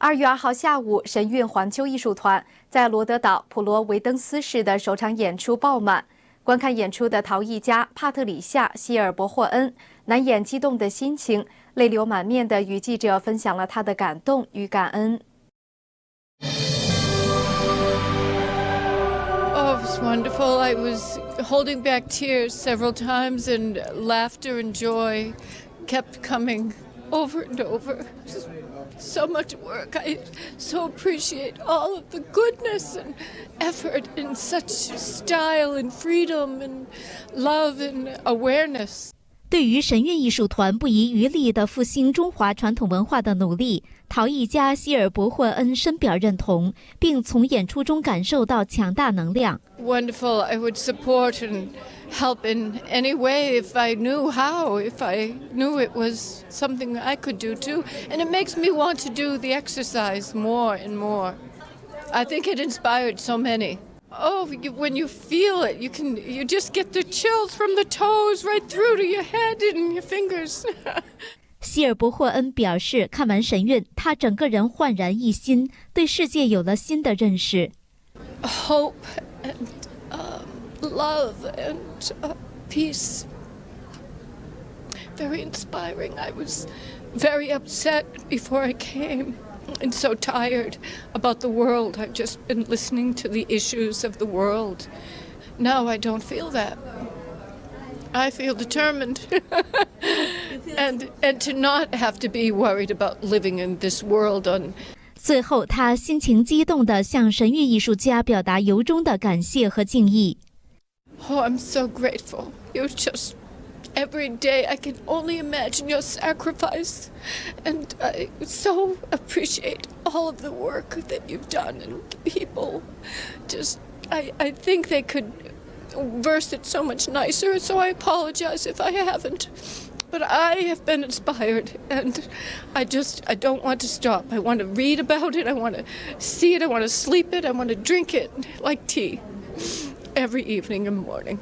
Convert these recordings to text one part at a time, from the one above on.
2月2号下午，神韵环球艺术团在罗德岛普罗维登斯市的首场演出爆满。观看演出的陶艺家帕特里夏·希尔伯霍恩难掩激动的心情，泪流满面地与记者分享了他的感动与感恩。Oh, it was wonderful. I was holding back tears several times, and laughter and joy kept coming over and over. So much work. I so appreciate all of the goodness and effort in such style and freedom and love and awareness. 对于神韵艺术团不遗余力地复兴中华传统文化的努力，陶艺家希尔伯霍恩深表认同，并从演出中感受到强大能量。Wonderful. I would support and help in any way if I knew how, if I knew it was something I could do too. And it makes me want to do the exercise more and more. I think it inspired so many. Oh, when you feel it, you just get the chills from the toes right through to your head and your fingers. 希尔伯霍恩表示，看完神韵，他整个人焕然一新，对世界有了新的认识。Hope and love and peace. Very inspiring. I was very upset before I came and so tired about the world. I've just been listening to the issues of the world. Now I don't feel that. I feel determined and to not have to be worried about living in this world on. 最后，他心情激动地向神韵艺术家表达由衷的感谢和敬意。Oh, I'm so grateful. You just every day I can only imagine your sacrifice, and I so appreciate all of the work that you've done, and people just I think they could verse it so much nicer, so I apologize if I haven't. But I have been inspired, and I don't want to stop. I want to read about it, I want to see it, I want to sleep it, I want to drink it like tea every evening and morning.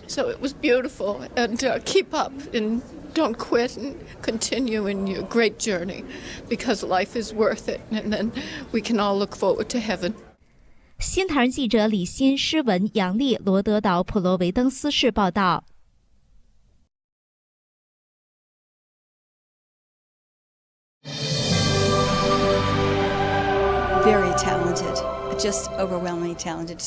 So it was beautiful, and keep up and don't quit and continue in your great journey, because life is worth it, and then we can all look forward to heaven. 新唐人记者李欣、施文、杨丽，罗德岛普罗维登斯市报道。Very talented, just overwhelmingly talented.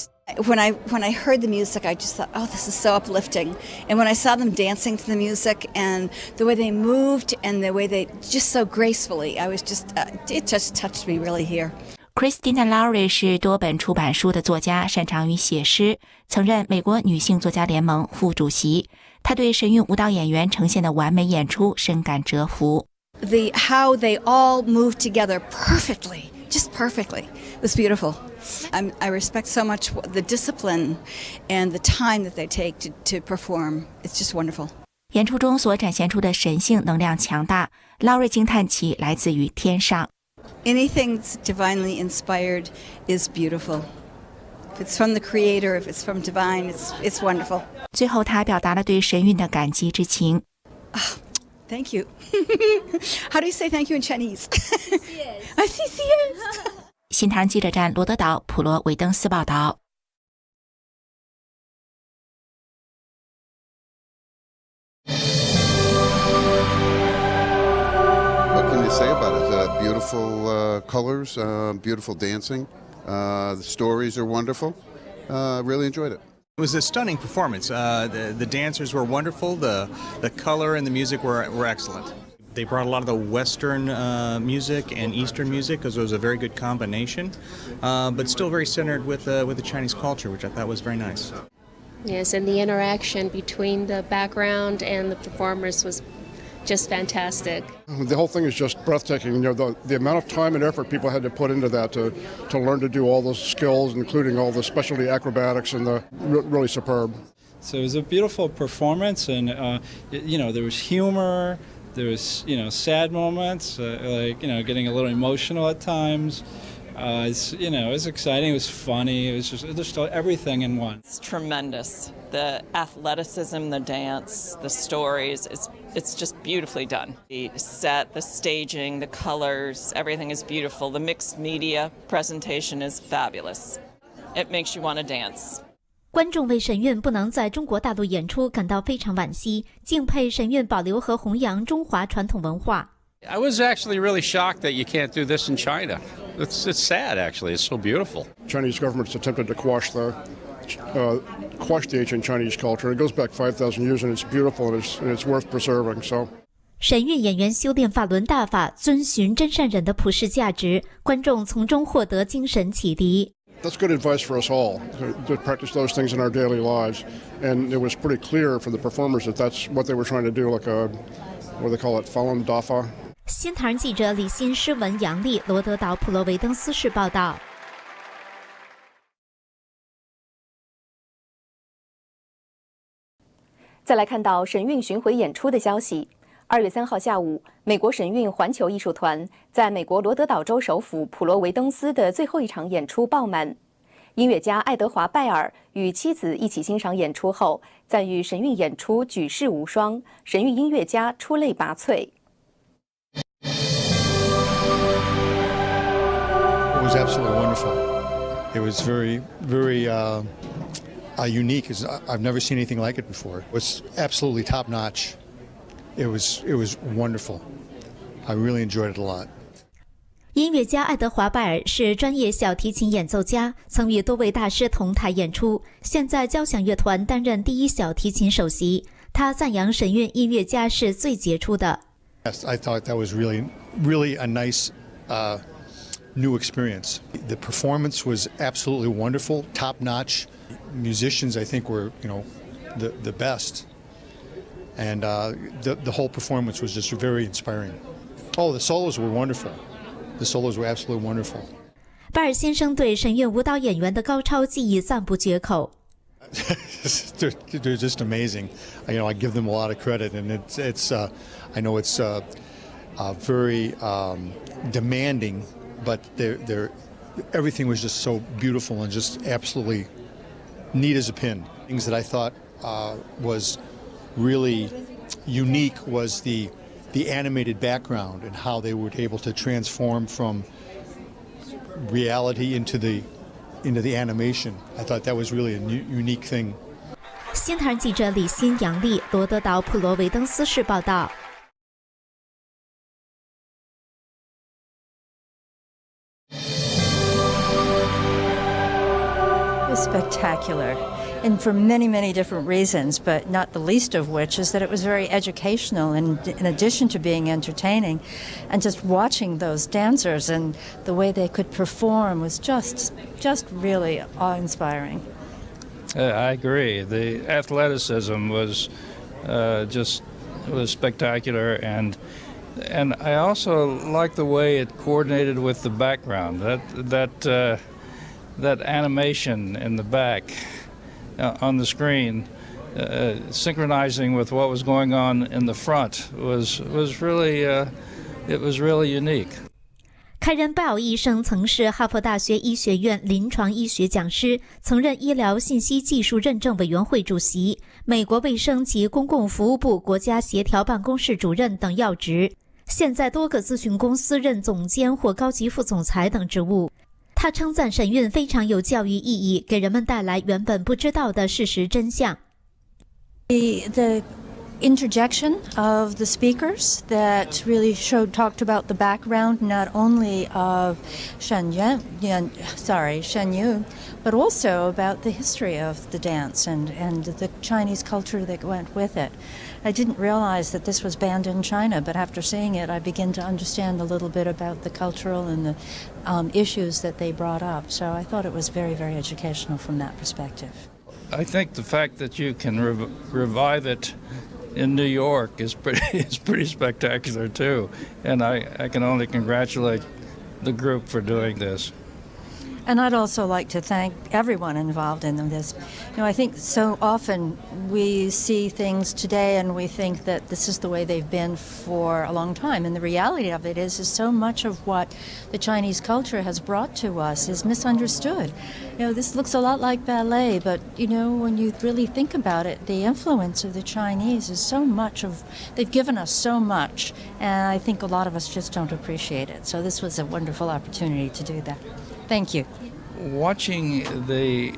When I heard the music, I just thought, oh, this is so uplifting. And when I saw them dancing to the music and the way they moved and the way they just so gracefully, I was just, it just touched me really here. Christina Laurie 是多本出版书的作家，擅长于写诗，曾任美国女性作家联盟副主席。她对神韵舞蹈演员呈现的完美演出深感折服。How they all moved together perfectly, just perfectly. It was beautiful. I respect so much the discipline and the time that they take to perform. It's just wonderful. 演出中所展现出的神性能量强大，劳瑞惊叹其来自于天上。Anything that's divinely inspired is beautiful. If it's from the Creator, if it's from divine, it's wonderful. 最后，他表达了对神韵的感激之情。Thank you. How do you say thank you in Chinese? CCS. 新唐人记者站罗德岛普罗维登斯报道。What can you say about it? Beautiful colors, beautiful dancing. The stories are wonderful. Really enjoyed it. It was a stunning performance. The dancers were wonderful. The color and the music were excellent. They brought a lot of the Western music and Eastern music because it was a very good combination, but still very centered with the Chinese culture, which I thought was very nice. Yes, and the interaction between the background and the performers was just fantastic. The whole thing is just breathtaking. You know, the amount of time and effort people had to put into that to learn to do all those skills, including all the specialty acrobatics, and really superb. So it was a beautiful performance, and there was humor. There was sad moments, like getting a little emotional at times, It's, you know, it was exciting. It was funny. It was just everything in one. It's tremendous. The athleticism, the dance, the stories, it's just beautifully done. The set, the staging, the colors, everything is beautiful. The mixed media presentation is fabulous. It makes you want to dance. 观众为神韵不能在中国大陆演出感到非常惋惜，敬佩神韵保留和弘扬中华传统文化。I was actually really shocked that you can't do this in China. It's sad, actually. It's so beautiful. Chinese government's attempted to quash the ancient Chinese culture. It goes back 5,000 years, and it's beautiful, and it's worth preserving. So. 神韵演员修炼法轮大法，遵循真善忍的普世价值，观众从中获得精神启迪。That's good advice for us all to practice those things in our daily lives, and it was pretty clear for the performers that that's what they were trying to do, like what do they call it, Falun Dafa. 新唐人记者李欣、施文、杨丽，罗德岛普罗维登斯市报道。再来看到神韵巡回演出的消息。2月3号下午，美国神韵环球艺术团在美国罗德岛州首府普罗维登斯的最后一场演出爆满。音乐家爱德华·拜尔与妻子一起欣赏演出后，赞誉神韵演出举世无双，神韵音乐家出类拔萃。It was absolutely wonderful. It was very, very unique. I've never seen anything like it before. It was absolutely top notch. It was wonderful. I really enjoyed it a lot. 音乐家爱德华·拜尔是专业小提琴演奏家，曾与多位大师同台演出，现在交响乐团担任第一小提琴首席。他赞扬神韵音乐家是最杰出的。Yes, I thought that was really, really a nice new experience. The performance was absolutely wonderful, top notch. Musicians, I think, were the best, and the whole performance was just very inspiring. Oh, the solos were wonderful. The solos were absolutely wonderful. 拜尔先生对神韵舞蹈演员的高超技艺赞不绝口。They're just amazing. I give them a lot of credit, and it's I know it's very demanding, but they're everything was just so beautiful and just absolutely neat as a pin. Things that I thought was really unique was the animated background and how they were able to transform from reality into the animation. I thought that was really a unique thing. 新唐人记者李欣、杨丽，罗德岛普罗维登斯市报道。It was spectacular, and for many, many different reasons, but not the least of which is that it was very educational, and in addition to being entertaining, and just watching those dancers and the way they could perform was just really awe-inspiring. I agree. The athleticism was was spectacular, and I also like the way it coordinated with the background. That animation in the back on the screen, synchronizing with what was going on in the front was really it was really unique. 凯仁·拜尔医生曾是哈佛大学医学院临床医学讲师，曾任医疗信息技术认证委员会主席、美国卫生及公共服务部国家协调办公室主任等要职，现在多个咨询公司任总监或高级副总裁等职务。他称赞神韵非常有教育意义，给人们带来原本不知道的事实真相。The interjection of the speakers that really talked about the background not only of Shen Yu, but also about the history of the dance and the Chinese culture that went with it. I didn't realize that this was banned in China, but after seeing it, I begin to understand a little bit about the cultural and the issues that they brought up. So I thought it was very, very educational from that perspective. I think the fact that you can revive it in New York is pretty spectacular too, and I can only congratulate the group for doing this. And I'd also like to thank everyone involved in this. I think so often we see things today and we think that this is the way they've been for a long time. And the reality of it is so much of what the Chinese culture has brought to us is misunderstood. This looks a lot like ballet, but, when you really think about it, the influence of the Chinese is so much they've given us so much. And I think a lot of us just don't appreciate it. So this was a wonderful opportunity to do that. Thank you. Watching the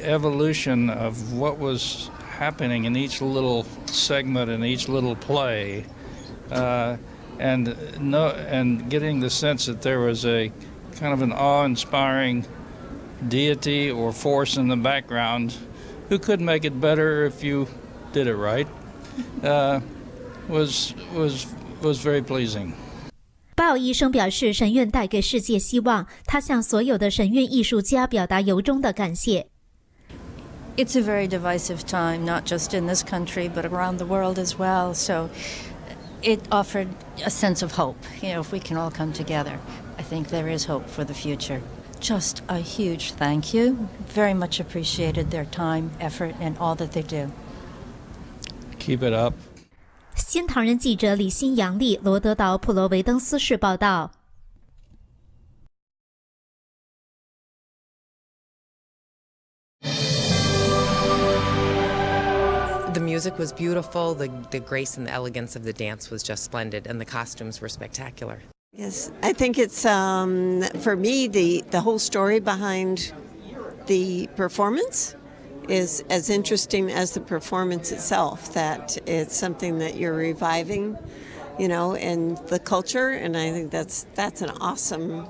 evolution of what was happening in each little segment in each little play, and getting the sense that there was a kind of an awe-inspiring deity or force in the background who could make it better if you did it right, was very pleasing. 鲍医生表示，神韵带给世界希望，他向所有的神韵艺术家表达由衷的感谢。It's a very divisive time, not just in this country, but around the world as well. So it offered a sense of hope. If we can all come together, I think there is hope for the future. Just a huge thank you. Very much appreciated their time, effort, and all that they do. Keep it up. 新唐人记者李欣杨丽罗德岛普罗维登斯市报道。The music was beautiful, the grace and the elegance of the dance was just splendid, and the costumes were spectacular. Yes, I think it's, for me, the whole story behind the performance is as interesting as the performance itself, that it's something that you're reviving, and the culture, and I think that's an awesome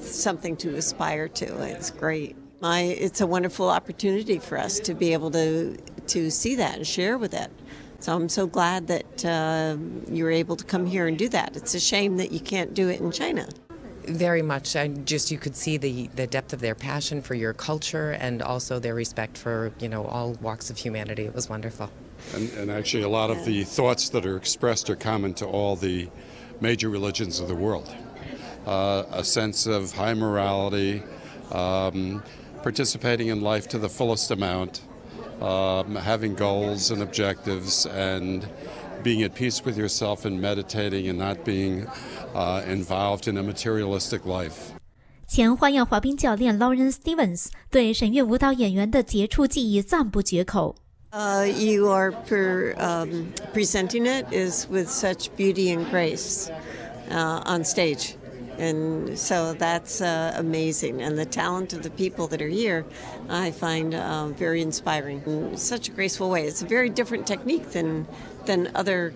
something to aspire to. It's great. It's a wonderful opportunity for us to be able to see that and share with it. So I'm so glad that you were able to come here and do that. It's a shame that you can't do it in China. Very much. You could see the depth of their passion for your culture and also their respect for, all walks of humanity. It was wonderful. And actually a lot of the thoughts that are expressed are common to all the major religions of the world. A sense of high morality, participating in life to the fullest amount, having goals and objectives, and being at peace with yourself and meditating and not being involved in a materialistic life. 前花样滑冰教练 Lauren Stevens 对神韵舞蹈演员的杰出技艺赞不绝口。You are presenting it is with such beauty and grace on stage. And so that's amazing. And the talent of the people that are here, I find very inspiring in such a graceful way. It's a very different technique than other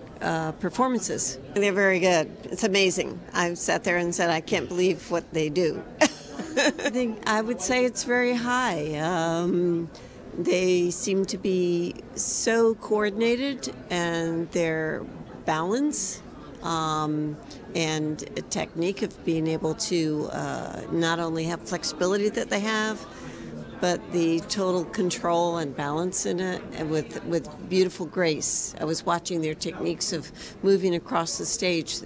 performances. They're very good. It's amazing. I've sat there and said, I can't believe what they do. I would say it's very high. They seem to be so coordinated, and their balance and a technique of being able to not only have flexibility that they have, but the total control and balance in it, and with beautiful grace. I was watching their techniques of moving across the stage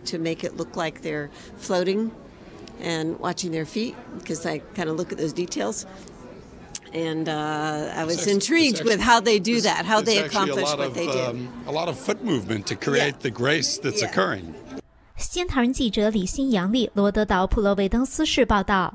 to make it look like they're floating, and watching their feet, because I kind of look at those details. And I was intrigued with how they do that, how they accomplish what they do. A lot of foot movement to create the grace that's occurring. 新唐人记者李欣杨丽罗德岛普罗维登斯市报道。